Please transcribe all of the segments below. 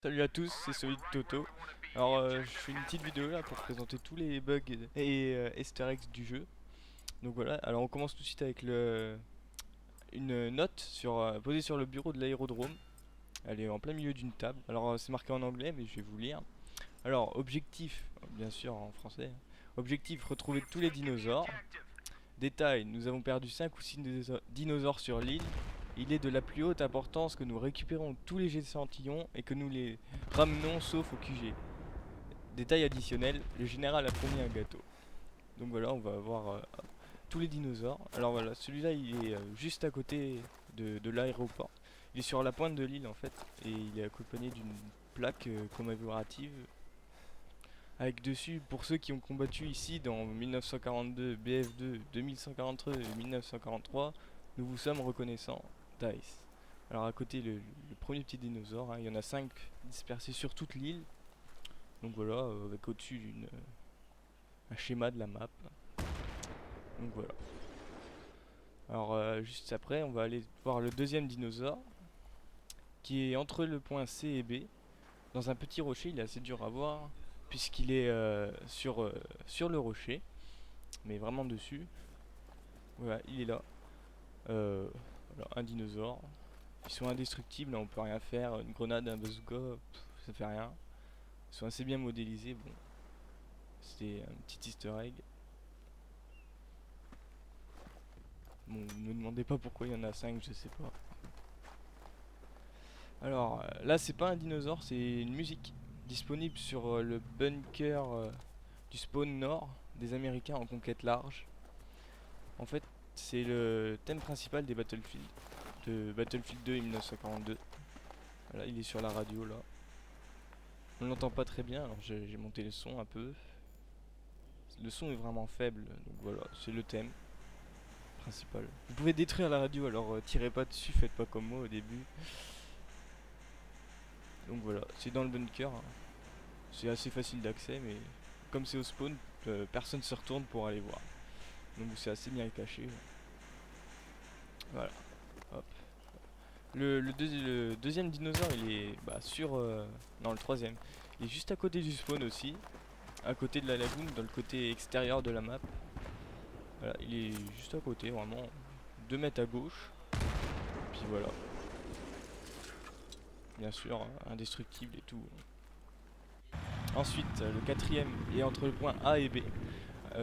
Salut à tous, c'est Solid Toto. Alors, je fais une petite vidéo là pour présenter tous les bugs et Easter eggs du jeu. Donc voilà, alors on commence tout de suite avec une note posée sur le bureau de l'aérodrome. Elle est en plein milieu d'une table. Alors, c'est marqué en anglais, mais je vais vous lire. Alors, objectif, bien sûr en français. Objectif, retrouver tous les dinosaures. Détail, nous avons perdu 5 ou 6 dinosaures sur l'île. Il est de la plus haute importance que nous récupérons tous les échantillons et que nous les ramenons sauf au QG. Détail additionnel, le général a promis un gâteau. Donc voilà, on va avoir tous les dinosaures. Alors voilà, celui-là il est juste à côté de l'aéroport. Il est sur la pointe de l'île en fait, et il est accompagné d'une plaque commémorative avec dessus, pour ceux qui ont combattu ici dans 1942, BF2, 2143 et 1943, nous vous sommes reconnaissants, Dice. Alors à côté le premier petit dinosaure, hein, il y en a 5 dispersés sur toute l'île. Donc voilà, avec au-dessus un schéma de la map. Donc voilà. Alors juste après, on va aller voir le deuxième dinosaure, qui est entre le point C et B. Dans un petit rocher, il est assez dur à voir, puisqu'il est sur le rocher, mais vraiment dessus. Voilà, il est là. Voilà, un dinosaure. Ils sont indestructibles, on peut rien faire. Une grenade, un bazooka, ça fait rien. Ils sont assez bien modélisés. Bon, c'est un petit easter egg. Bon, ne me demandez pas pourquoi il y en a 5, je sais pas. Alors là, c'est pas un dinosaure, c'est une musique disponible sur le bunker du spawn nord des Américains en conquête large. En fait, c'est le thème principal des Battlefield, de Battlefield 2 et 1942. Voilà, il est sur la radio là. On l'entend pas très bien, alors j'ai monté le son un peu. Le son est vraiment faible, donc voilà, c'est le thème principal. Vous pouvez détruire la radio, alors tirez pas dessus, faites pas comme moi au début. Donc voilà, c'est dans le bunker, hein. C'est assez facile d'accès, mais comme c'est au spawn, personne se retourne pour aller voir. Donc c'est assez bien caché. Voilà, hop. Le deuxième dinosaure, il est non, le troisième. Il est juste à côté du spawn aussi, à côté de la lagune, dans le côté extérieur de la map. Voilà, il est juste à côté, vraiment 2 mètres à gauche. Puis voilà, bien sûr, indestructible et tout. Ensuite, le quatrième est entre le point A et B.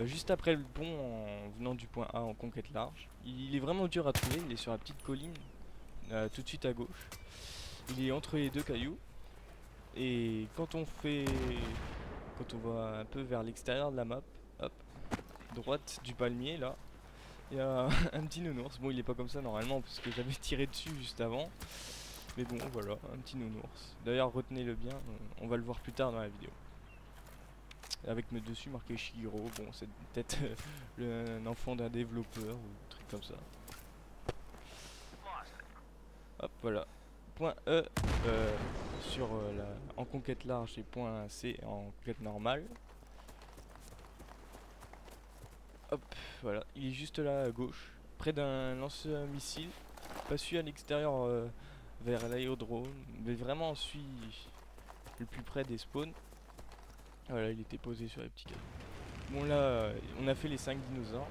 Juste après le pont, en venant du point A en conquête large. Il est vraiment dur à trouver, il est sur la petite colline, tout de suite à gauche. Il est entre les deux cailloux. Et quand on va un peu vers l'extérieur de la map, hop, droite du palmier là, il y a un petit nounours. Bon, il est pas comme ça normalement parce que j'avais tiré dessus juste avant. Mais bon, voilà, un petit nounours. D'ailleurs, retenez-le bien, on va le voir plus tard dans la vidéo. Avec me dessus marqué Shihiro. Bon, c'est peut-être un enfant d'un développeur ou un truc comme ça. Hop, voilà. Point E en conquête large et point C en conquête normale. Hop, voilà. Il est juste là à gauche, près d'un lance-missile. Pas celui à l'extérieur vers l'aérodrome, mais vraiment celui le plus près des spawns. Voilà, il était posé sur les petits cailloux. Bon là, on a fait les 5 dinosaures.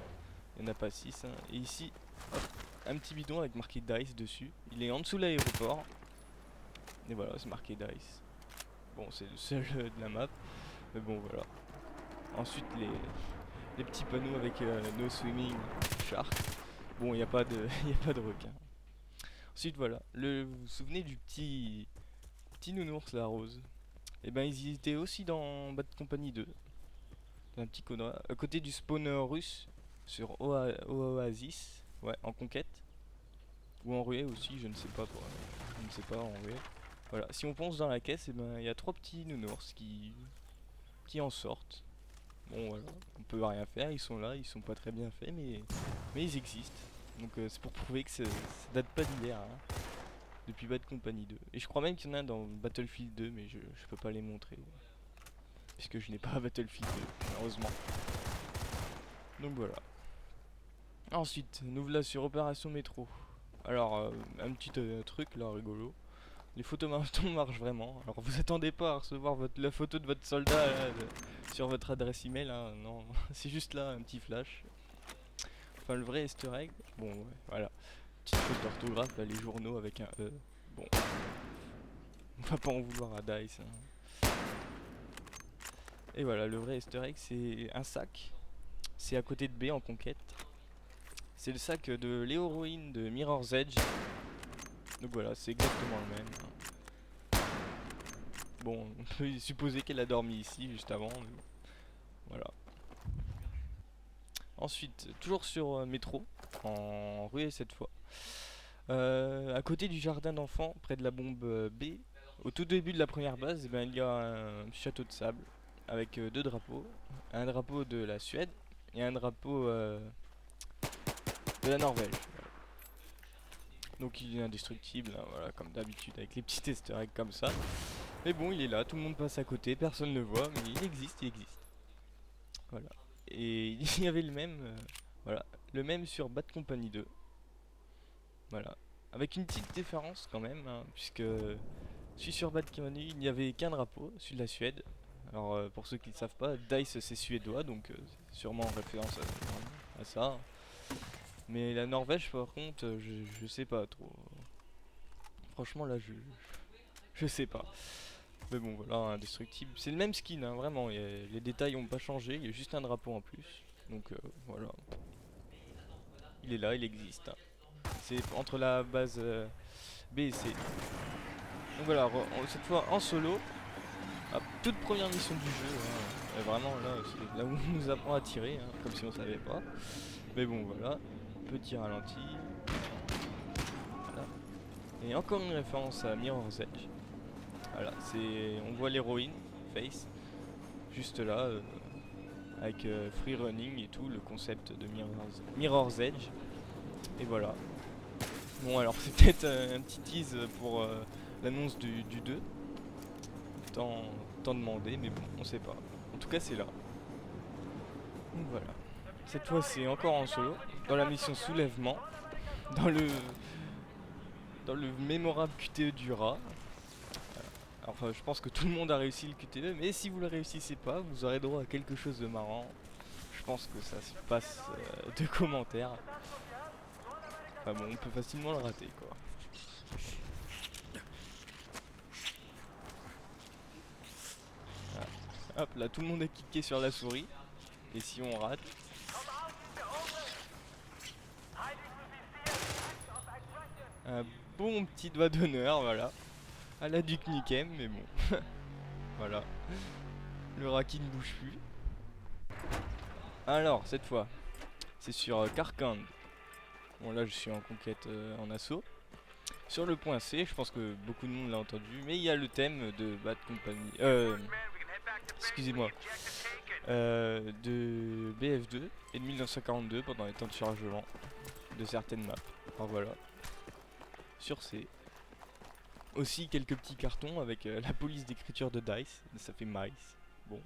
Il n'y en a pas 6, hein. Et ici, hop, un petit bidon avec marqué Dice dessus. Il est en dessous de l'aéroport. Et voilà, c'est marqué Dice. Bon, c'est le seul de la map. Mais bon, voilà. Ensuite, les petits panneaux avec No Swimming Shark. Bon, il n'y a pas de, y a pas de requin. Ensuite, voilà. Vous vous souvenez du petit nounours, la rose? Et ben, ils y étaient aussi dans Bad Company 2. Un petit connard. À côté du spawner russe sur Oasis. Ouais, en conquête. Ou en ruée aussi, je ne sais pas. Je ne sais pas, en ruée. Voilà, si on pense dans la caisse, et ben il y a 3 petits nounours qui en sortent. Bon voilà, on peut rien faire, ils sont là, ils sont pas très bien faits, mais ils existent. Donc c'est pour prouver que ça date pas d'hier, hein, depuis Bad Company 2. Et je crois même qu'il y en a un dans Battlefield 2, mais je peux pas les montrer. Puisque je n'ai pas Battlefield 2, malheureusement. Donc voilà. Ensuite, nous voilà sur Opération Métro. Alors, un petit truc là rigolo. Les photomatons marchent vraiment. Alors vous attendez pas à recevoir la photo de votre soldat là, sur votre adresse email, hein, non, c'est juste là un petit flash. Enfin le vrai easter egg, bon ouais, voilà, petite faute d'orthographe, là, les journaux avec un E. Bon, on va pas en vouloir à Dice, hein. Et voilà, le vrai easter egg c'est un sac, c'est à côté de B en conquête. C'est le sac de l'héroïne de Mirror's Edge. Donc voilà, c'est exactement le même, hein. Bon, on peut supposer qu'elle a dormi ici juste avant, mais bon, voilà. Ensuite, toujours sur métro, en ruée cette fois. À côté du jardin d'enfants, près de la bombe B, au tout début de la première base, eh ben, il y a un château de sable avec deux drapeaux. Un drapeau de la Suède et un drapeau de la Norvège. Donc il est indestructible, hein, voilà, comme d'habitude, avec les petits easter eggs comme ça. Mais bon, il est là, tout le monde passe à côté, personne ne le voit, mais il existe, il existe. Voilà. Et il y avait le même, voilà, le même sur Bad Company 2. Voilà. Avec une petite différence quand même, hein, puisque celui sur Bad Company, il n'y avait qu'un drapeau, celui de la Suède. Alors pour ceux qui ne savent pas, Dice c'est suédois, donc c'est sûrement en référence à ça. Mais la Norvège par contre, je sais pas trop. Franchement là je sais pas. Mais bon voilà, indestructible. C'est le même skin, hein, vraiment. Les détails ont pas changé, il y a juste un drapeau en plus. Donc voilà. Il est là, il existe, hein. C'est entre la base B et C. Donc voilà, cette fois en solo. Toute première mission du jeu, hein. Et vraiment là, c'est là où on nous apprend à tirer, hein, comme si on savait pas. Mais bon voilà, petit ralenti. Voilà. Et encore une référence à Mirror's Edge. Voilà, on voit l'héroïne, Face, juste là, avec free running et tout, le concept de Mirror's Edge. Et voilà. Bon alors c'est peut-être un petit tease pour l'annonce du 2. Tant demandé, mais bon, on sait pas. En tout cas c'est là. Donc voilà. Cette fois c'est encore en solo, dans la mission soulèvement, dans le dans le mémorable QTE du rat. Alors je pense que tout le monde a réussi le QTE, mais si vous le réussissez pas, vous aurez droit à quelque chose de marrant. Je pense que ça se passe de commentaires. Enfin bon, on peut facilement le rater quoi. Voilà. Hop là, tout le monde a cliqué sur la souris. Et si on rate, un bon petit doigt d'honneur, voilà. À la Duke Nukem, mais bon. Voilà. Le rat qui ne bouge plus. Alors, cette fois, c'est sur Karkand. Bon, là, je suis en conquête en assaut. Sur le point C, je pense que beaucoup de monde l'a entendu, mais il y a le thème de Bad Company. Excusez-moi. De BF2 et de 1942 pendant les temps de chargement de certaines maps. Alors voilà. Sur C. Aussi quelques petits cartons avec la police d'écriture de Dice. Ça fait Mice. Bon.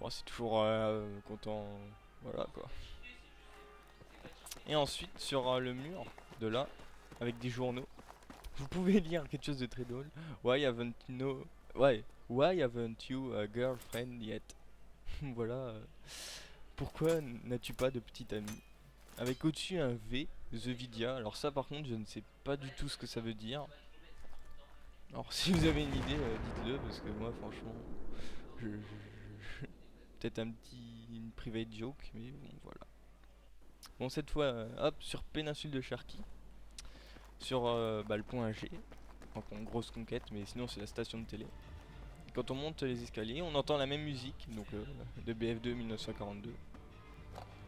Bon, c'est toujours content. Voilà quoi. Et ensuite, sur le mur de là, avec des journaux, vous pouvez lire quelque chose de très drôle. Why haven't you a girlfriend yet? Voilà. Pourquoi n'as-tu pas de petite amie? Avec au-dessus un V, The Vidia. Alors ça par contre, je ne sais pas du tout ce que ça veut dire. Alors si vous avez une idée, dites-le parce que moi franchement, peut-être une private joke, mais bon voilà. Bon cette fois, hop sur péninsule de Sharky, sur le point G, en grosse conquête, mais sinon c'est la station de télé. Quand on monte les escaliers, on entend la même musique, donc de BF2 1942.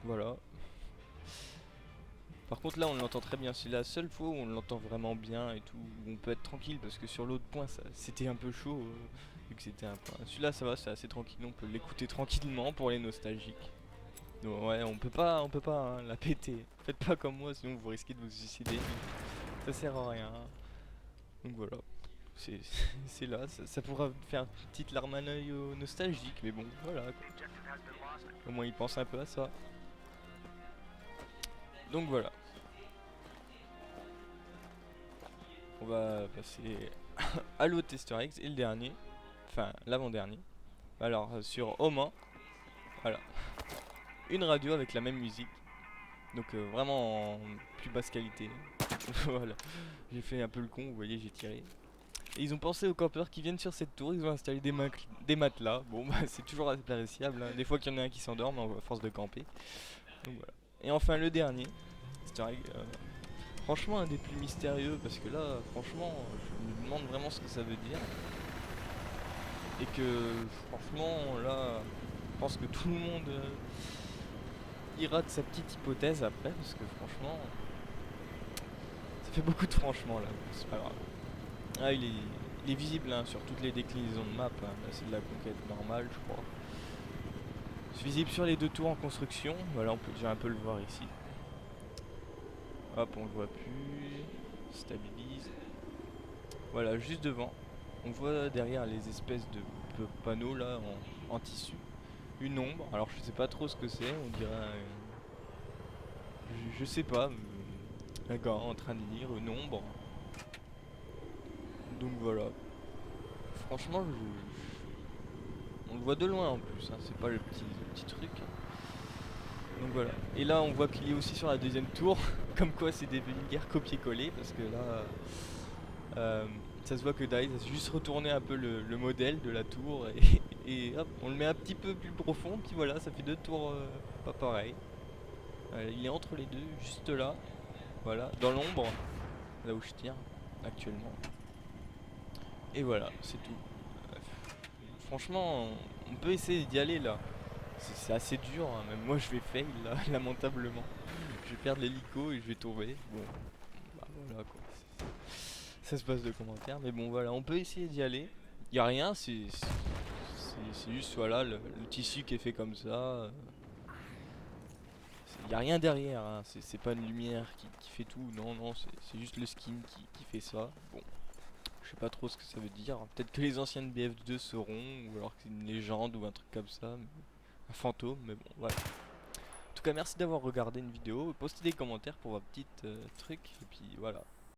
Voilà. Par contre là on l'entend très bien, c'est la seule fois où on l'entend vraiment bien et tout, où on peut être tranquille parce que sur l'autre point c'était un peu chaud vu que c'était un point. Celui-là ça va, c'est assez tranquille, on peut l'écouter tranquillement pour les nostalgiques. Donc ouais, on peut pas hein, la péter. Faites pas comme moi sinon vous risquez de vous suicider. Ça sert à rien. Donc voilà. C'est c'est là, ça pourra faire une petite larme à l'œil nostalgique, mais bon, voilà quoi. Au moins il pense un peu à ça. Donc voilà. on va passer à l'autre Easter eggs et le dernier, enfin l'avant-dernier. Alors sur Home 1, voilà, une radio avec la même musique, donc vraiment en plus basse qualité. Voilà, j'ai fait un peu le con, vous voyez, j'ai tiré. Et ils ont pensé aux campeurs qui viennent sur cette tour, ils ont installé des matelas. Bon bah c'est toujours appréciable, hein. Des fois qu'il y en a un qui s'endorme à force de camper. Donc voilà. Et enfin le dernier, Easter egg, franchement un des plus mystérieux parce que là franchement je me demande vraiment ce que ça veut dire. Et que franchement là je pense que tout le monde ira de sa petite hypothèse après parce que franchement ça fait beaucoup de franchement là, c'est pas grave. Ah il est visible hein, sur toutes les déclinaisons de map, hein. Là c'est de la conquête normale je crois. C'est visible sur les deux tours en construction, voilà on peut déjà un peu le voir ici. Hop on le voit plus, stabilise. Voilà juste devant, on voit derrière les espèces de panneaux là en tissu. Une ombre, alors je sais pas trop ce que c'est, on dirait je sais pas, un gars en train de lire, une ombre. Donc voilà, franchement on le voit de loin en plus, hein. C'est pas le petit truc. Donc voilà, et là on voit qu'il est aussi sur la deuxième tour, comme quoi c'est des vulgaires copier-coller, parce que là ça se voit que DICE a juste retourné un peu le modèle de la tour et hop, on le met un petit peu plus profond, puis voilà, ça fait deux tours pas pareil. Il est entre les deux, juste là, voilà, dans l'ombre, là où je tire actuellement. Et voilà, c'est tout. Franchement, on peut essayer d'y aller là. C'est assez dur, hein. Même moi je vais fail là, lamentablement. Je vais perdre l'hélico et je vais tomber. Bon, bah voilà quoi. Ça se passe de commentaires, mais bon voilà, on peut essayer d'y aller. Y a rien, c'est juste voilà le tissu qui est fait comme ça. Y a rien derrière, hein. C'est pas une lumière qui fait tout. Non, non, c'est juste le skin qui fait ça. Bon, je sais pas trop ce que ça veut dire. Peut-être que les anciennes BF2 sauront, ou alors que c'est une légende ou un truc comme ça. Un fantôme, mais bon, voilà. En tout cas, merci d'avoir regardé une vidéo. Postez des commentaires pour vos petites trucs. Et puis voilà.